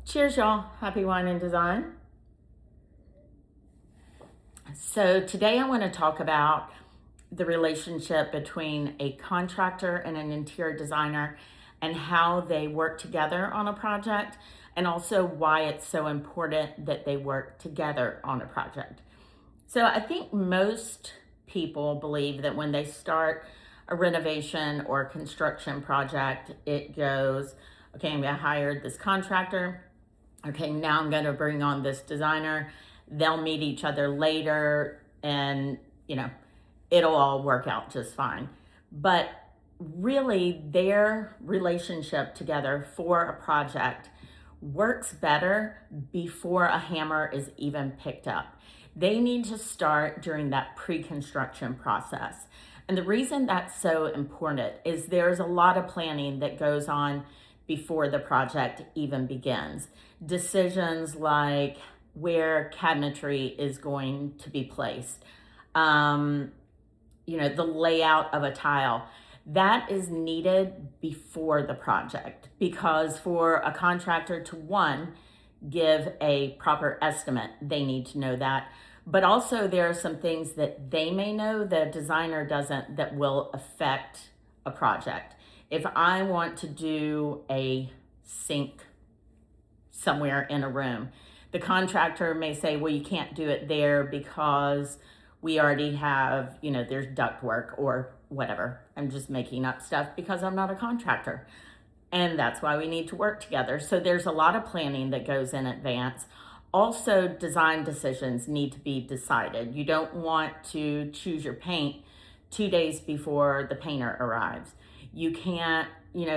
Cheers, y'all. Happy wine and design. So today I want to talk about the relationship between a contractor and an interior designer and how they work together on a project, and also why it's so important that they work together on a project. So I think most people believe that when they start a renovation or construction project, it goes, okay, I'm going to hire this contractor. Okay, now I'm going to bring on this designer. They'll meet each other later and, it'll all work out just fine. But really, their relationship together for a project works better before a hammer is even picked up. They need to start during that pre-construction process. And the reason that's so important is there's a lot of planning that goes on before the project even begins. Decisions like where cabinetry is going to be placed, the layout of a tile, that is needed before the project, because for a contractor to, one, give a proper estimate, they need to know that. But also there are some things that they may know that a designer doesn't, that will affect a project. If I want to do a sink somewhere in a room, the contractor may say, well, you can't do it there because we already have, there's ductwork or whatever. I'm just making up stuff because I'm not a contractor. And that's why we need to work together. So there's a lot of planning that goes in advance. Also, design decisions need to be decided. You don't want to choose your paint 2 days before the painter arrives. You can't,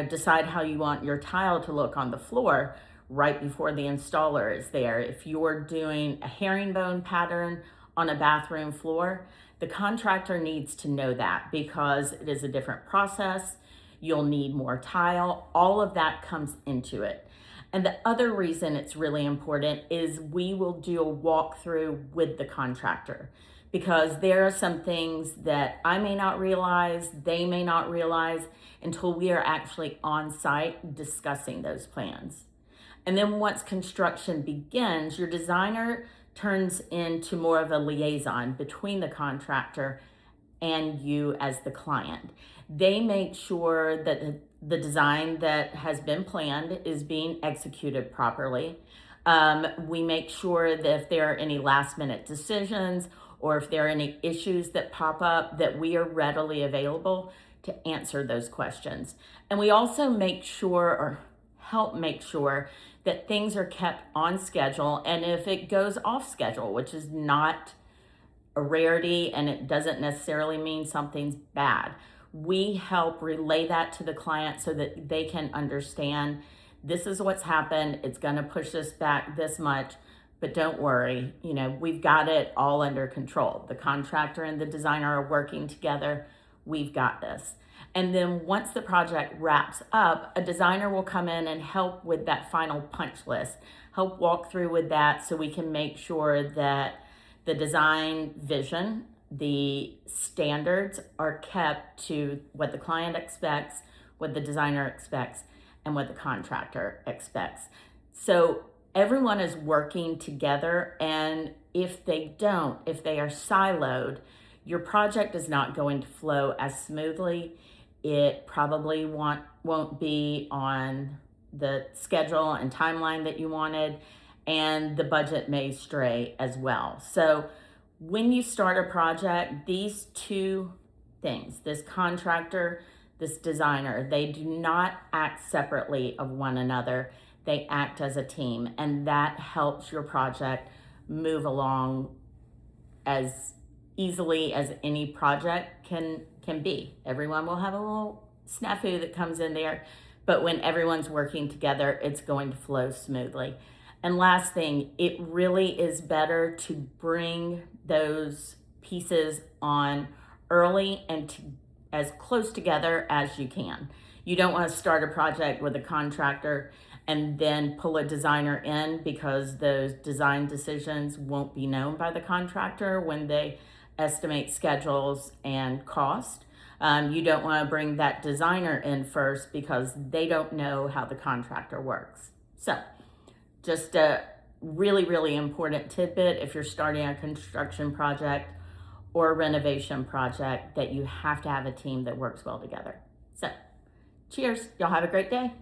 decide how you want your tile to look on the floor right before the installer is there. If you're doing a herringbone pattern on a bathroom floor, the contractor needs to know that because it is a different process. You'll need more tile. All of that comes into it. And the other reason it's really important is we will do a walkthrough with the contractor, because there are some things that I may not realize, they may not realize until we are actually on site discussing those plans. And then once construction begins, your designer turns into more of a liaison between the contractor and you as the client. They make sure that the design that has been planned is being executed properly. We make sure that if there are any last minute decisions or if there are any issues that pop up, that we are readily available to answer those questions. And we also make sure, or help make sure, that things are kept on schedule. And if it goes off schedule, which is not a rarity and it doesn't necessarily mean something's bad, we help relay that to the client so that they can understand this is what's happened. It's going to push us back this much, but don't worry, we've got it all under control. The contractor and the designer are working together. We've got this. And then once the project wraps up, a designer will come in and help with that final punch list, help walk through with that so we can make sure that the design vision, the standards are kept to what the client expects, what the designer expects, and what the contractor expects. So everyone is working together, and if they are siloed, your project is not going to flow as smoothly. It probably won't be on the schedule and timeline that you wanted, and the budget may stray as well. So when you start a project, these two things, this contractor, this designer, they do not act separately of one another. They act as a team, and that helps your project move along as easily as any project can be. Everyone will have a little snafu that comes in there, but when everyone's working together, it's going to flow smoothly. And last thing, it really is better to bring those pieces on early and as close together as you can. You don't want to start a project with a contractor and then pull a designer in, because those design decisions won't be known by the contractor when they estimate schedules and cost. You don't want to bring that designer in first because they don't know how the contractor works. So Just a really, really important tidbit if you're starting a construction project or a renovation project, that you have to have a team that works well together. So cheers, y'all have a great day.